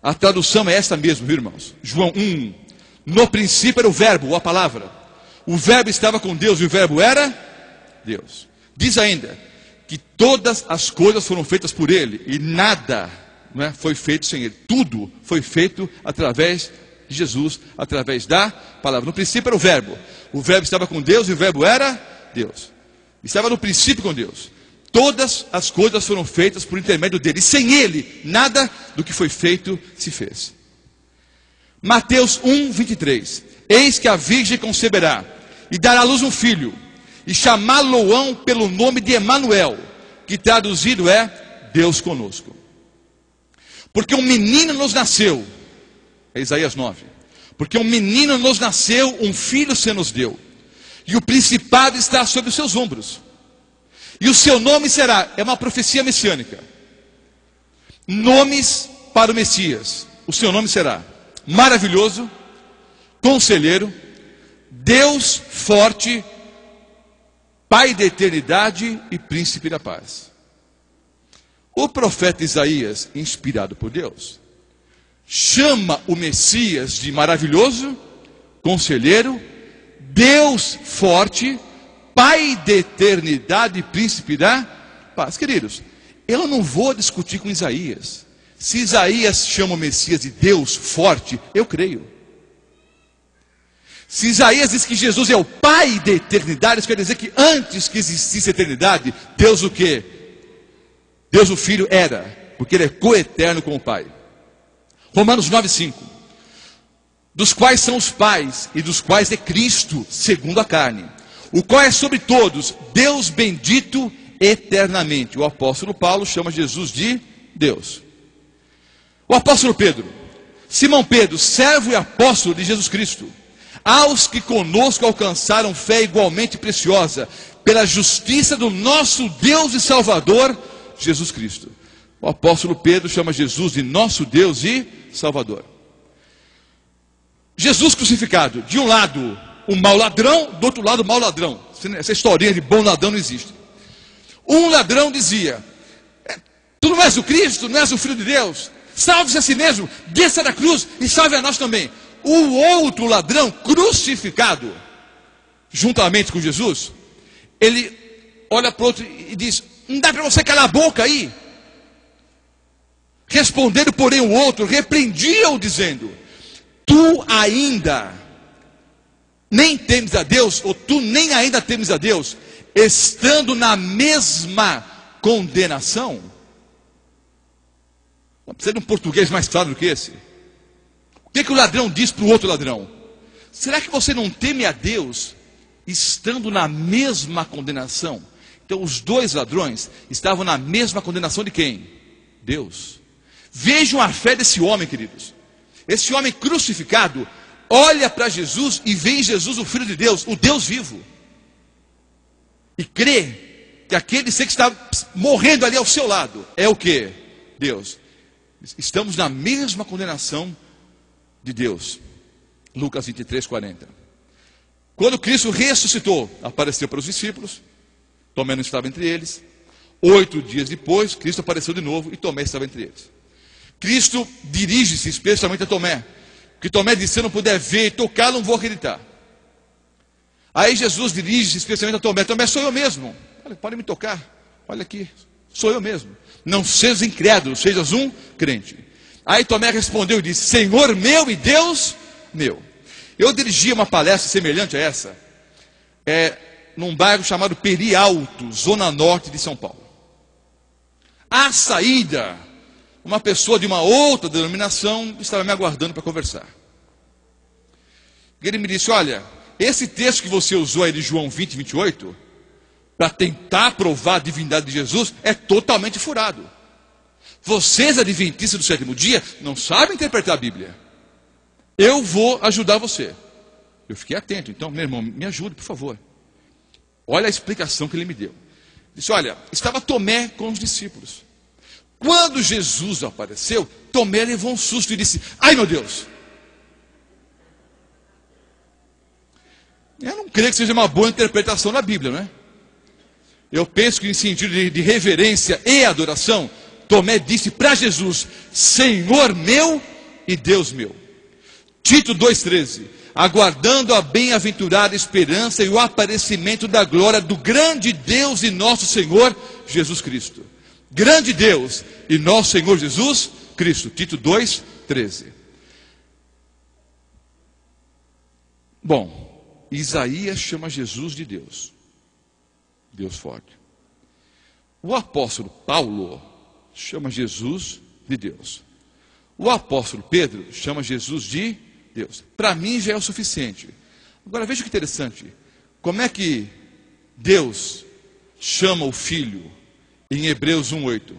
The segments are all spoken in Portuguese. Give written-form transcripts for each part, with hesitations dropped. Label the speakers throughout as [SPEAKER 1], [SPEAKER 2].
[SPEAKER 1] A tradução é esta mesmo, viu, irmãos? João 1. No princípio era o verbo, ou a palavra. O verbo estava com Deus e o verbo era Deus. Diz ainda que todas as coisas foram feitas por ele e nada, não é, foi feito sem ele. Tudo foi feito através de Jesus, através da palavra. No princípio era o verbo estava com Deus e o verbo era Deus. Estava no princípio com Deus. Todas as coisas foram feitas por intermédio dele. E sem ele, nada do que foi feito se fez. Mateus 1, 23. Eis que a virgem conceberá e dará à luz um filho, e chamá-lo-ão pelo nome de Emanuel, que traduzido é Deus conosco. Porque um menino nos nasceu, é Isaías 9. Porque um menino nos nasceu, um filho se nos deu, e o principado está sobre os seus ombros. E o seu nome será, é uma profecia messiânica. Nomes para o Messias. O seu nome será Maravilhoso, Conselheiro, Deus Forte, Pai da Eternidade e Príncipe da Paz. O profeta Isaías, inspirado por Deus, chama o Messias de Maravilhoso, Conselheiro, Deus Forte, Pai da Eternidade e Príncipe da Paz. Queridos, eu não vou discutir com Isaías. Se Isaías chama o Messias de Deus Forte, eu creio. Se Isaías diz que Jesus é o Pai da eternidade, isso quer dizer que antes que existisse a eternidade, Deus o quê? Deus o Filho era, porque ele é coeterno com o Pai. Romanos 9,5. Dos quais são os pais, e dos quais é Cristo, segundo a carne, o qual é sobre todos, Deus bendito eternamente. O apóstolo Paulo chama Jesus de Deus. O apóstolo Pedro, Simão Pedro, servo e apóstolo de Jesus Cristo, aos que conosco alcançaram fé igualmente preciosa, pela justiça do nosso Deus e Salvador, Jesus Cristo. O apóstolo Pedro chama Jesus de nosso Deus e Salvador. Jesus crucificado, de um lado o mau ladrão, do outro lado o mau ladrão. Essa historinha de bom ladrão não existe. Um ladrão dizia: tu não és o Cristo, não és o Filho de Deus, salve-se a si mesmo, desça da cruz e salve a nós também. O outro ladrão crucificado, juntamente com Jesus, ele olha para o outro e diz: não dá para você calar a boca aí? Respondendo, porém, o outro repreendia-o, dizendo: tu ainda nem temes a Deus, ou tu nem ainda temes a Deus, estando na mesma condenação? Não precisa de um português mais claro do que esse. O que o ladrão diz para o outro ladrão? Será que você não teme a Deus, estando na mesma condenação? Então os dois ladrões estavam na mesma condenação de quem? Deus. Vejam a fé desse homem, queridos. Esse homem crucificado olha para Jesus e vê em Jesus o Filho de Deus, o Deus vivo, e crê que aquele ser que está morrendo ali ao seu lado é o que? Deus. Estamos na mesma condenação de Deus. Lucas 23, 40. Quando Cristo ressuscitou, apareceu para os discípulos. Tomé não estava entre eles. 8 dias depois, Cristo apareceu de novo e Tomé estava entre eles. Cristo dirige-se especialmente a Tomé, porque Tomé disse: se eu não puder ver e tocar, não vou acreditar. Aí Jesus dirige-se especialmente a Tomé: Tomé, sou eu mesmo. Olha, pode me tocar, olha aqui, sou eu mesmo. Não sejas incrédulo, sejas um crente. Aí Tomé respondeu e disse: Senhor meu e Deus meu. Eu dirigia uma palestra semelhante a essa, num bairro chamado Peri Alto, zona norte de São Paulo. À saída, uma pessoa de uma outra denominação estava me aguardando para conversar. Ele me disse: olha, esse texto que você usou aí de João 20, 28, para tentar provar a divindade de Jesus, é totalmente furado. Vocês, adventistas do sétimo dia, não sabem interpretar a Bíblia. Eu vou ajudar você. Eu fiquei atento. Então, meu irmão, me ajude, por favor. Olha a explicação que ele me deu. Disse: olha, estava Tomé com os discípulos. Quando Jesus apareceu, Tomé levou um susto e disse: ai meu Deus. Eu não creio que seja uma boa interpretação da Bíblia, não é? Eu penso que em sentido de reverência e adoração, Tomé disse para Jesus: Senhor meu e Deus meu. Tito 2,13. Aguardando a bem-aventurada esperança e o aparecimento da glória do grande Deus e nosso Senhor Jesus Cristo. Grande Deus e nosso Senhor Jesus Cristo. Tito 2,13. Bom, Isaías chama Jesus de Deus. Deus forte. O apóstolo Paulo chama Jesus de Deus. O apóstolo Pedro chama Jesus de Deus. Para mim já é o suficiente. Agora veja que interessante. Como é que Deus chama o Filho em Hebreus 1,8?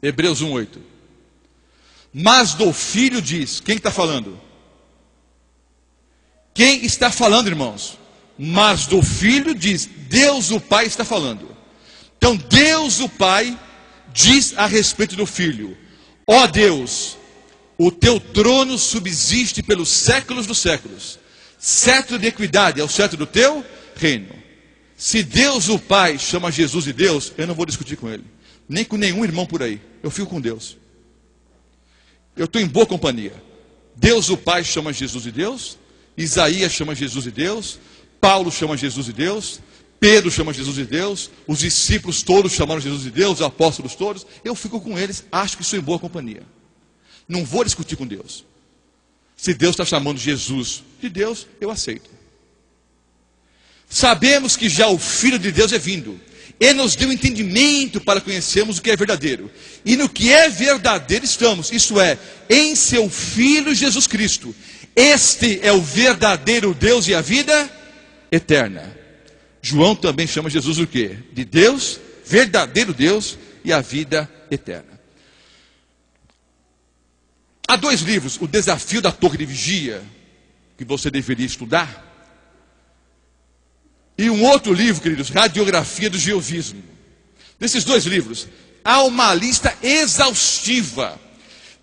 [SPEAKER 1] Hebreus 1,8. Mas do Filho diz. Quem está falando? Quem está falando, irmãos? Mas do Filho diz. Deus o Pai está falando. Então Deus o Pai diz a respeito do Filho: ó Deus, o teu trono subsiste pelos séculos dos séculos. Cetro de equidade é o cetro do teu reino. Se Deus o Pai chama Jesus de Deus, eu não vou discutir com ele, nem com nenhum irmão por aí. Eu fico com Deus. Eu estou em boa companhia. Deus o Pai chama Jesus de Deus, Isaías chama Jesus de Deus, Paulo chama Jesus de Deus, Pedro chama Jesus de Deus, os discípulos todos chamaram Jesus de Deus, os apóstolos todos. Eu fico com eles, acho que estou em boa companhia. Não vou discutir com Deus. Se Deus está chamando Jesus de Deus, eu aceito. Sabemos que já o Filho de Deus é vindo. Ele nos deu entendimento para conhecermos o que é verdadeiro. E no que é verdadeiro estamos, isto é, em seu Filho Jesus Cristo. Este é o verdadeiro Deus e a vida eterna. João também chama Jesus o quê? De Deus, verdadeiro Deus e a vida eterna. Há 2 livros, O Desafio da Torre de Vigia, que você deveria estudar. E um outro livro, queridos, Radiografia do Jeovismo. Nesses 2 livros, há uma lista exaustiva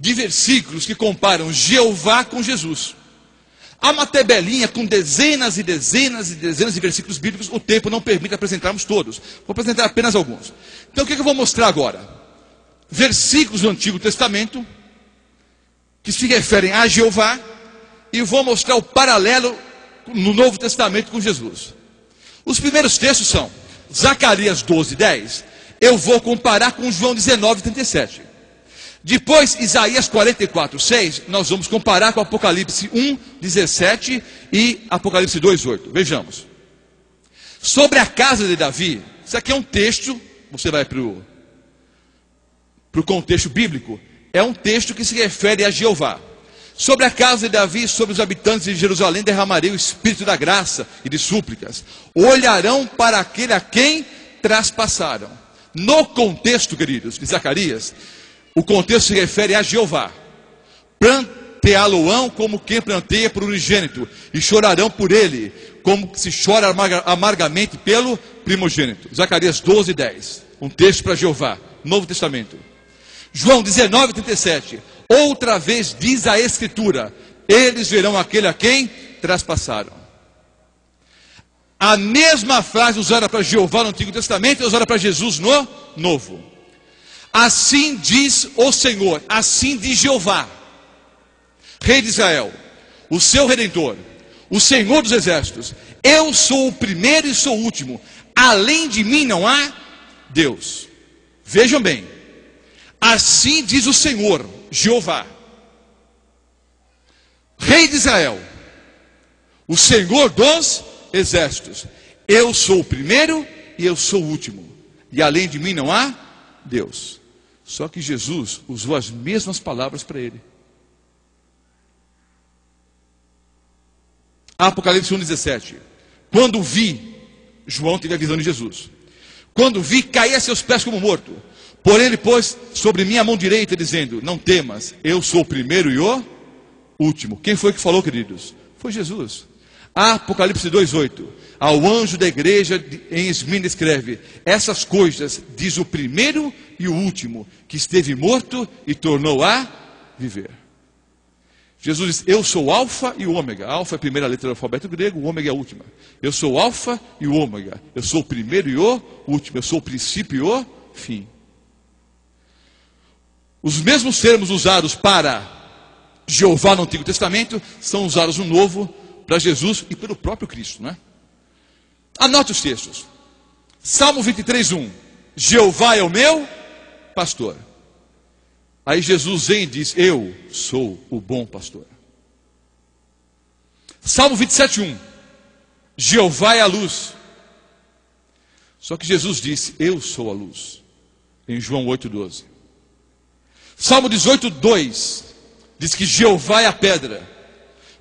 [SPEAKER 1] de versículos que comparam Jeová com Jesus. Há uma tabelinha com dezenas e dezenas e dezenas de versículos bíblicos. O tempo não permite apresentarmos todos. Vou apresentar apenas alguns. Então o que eu vou mostrar agora? Versículos do Antigo Testamento que se referem a Jeová, e vou mostrar o paralelo no Novo Testamento com Jesus. Os primeiros textos são Zacarias 12:10. Eu vou comparar com João 19:37. Depois, Isaías 44:6, nós vamos comparar com Apocalipse 1:17 e Apocalipse 2:8. Vejamos. Sobre a casa de Davi, isso aqui é um texto, você vai para o contexto bíblico, é um texto que se refere a Jeová. Sobre a casa de Davi, sobre os habitantes de Jerusalém, derramarei o espírito da graça e de súplicas. Olharão para aquele a quem traspassaram. No contexto, queridos, de Zacarias, o contexto se refere a Jeová. Planteá-lo-ão como quem planteia por unigênito, e chorarão por ele, como se chora amargamente pelo primogênito. Zacarias 12:10. Um texto para Jeová, Novo Testamento. João 19:37. Outra vez diz a Escritura: eles verão aquele a quem traspassaram. A mesma frase usada para Jeová no Antigo Testamento é usada para Jesus no Novo. Assim diz o Senhor, assim diz Jeová, Rei de Israel, o seu Redentor, o Senhor dos Exércitos: eu sou o primeiro e sou o último, além de mim não há Deus. Vejam bem, assim diz o Senhor, Jeová, Rei de Israel, o Senhor dos Exércitos: eu sou o primeiro e eu sou o último, e além de mim não há Deus. Só que Jesus usou as mesmas palavras para ele. Apocalipse 1:17. Quando vi, João teve a visão de Jesus. Quando vi, caí a seus pés como morto. Porém ele pôs sobre mim a mão direita, dizendo: não temas, eu sou o primeiro e o último. Quem foi que falou, queridos? Foi Jesus. Apocalipse 2:8. Ao anjo da igreja em Esmirna escreve: essas coisas diz o primeiro e o último, que esteve morto e tornou a viver. Jesus diz: eu sou o alfa e o ômega. Alfa é a primeira letra do alfabeto grego, o ômega é a última. Eu sou o alfa e o ômega. Eu sou o primeiro e o último. Eu sou o princípio e o fim. Os mesmos termos usados para Jeová no Antigo Testamento são usados no Novo para Jesus e pelo próprio Cristo, né? Anote os textos. Salmo 23:1. Jeová é o meu pastor. Aí Jesus vem e diz: eu sou o bom pastor. Salmo 27:1. Jeová é a luz. Só que Jesus disse: eu sou a luz. Em João 8:12. Salmo 18:2 diz que Jeová é a pedra.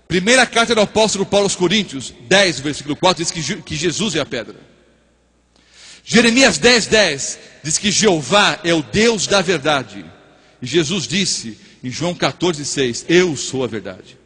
[SPEAKER 1] Primeira carta do apóstolo Paulo aos Coríntios 10, versículo 4, diz que Jesus é a pedra. Jeremias 10:10 diz que Jeová é o Deus da verdade. E Jesus disse em João 14:6: eu sou a verdade.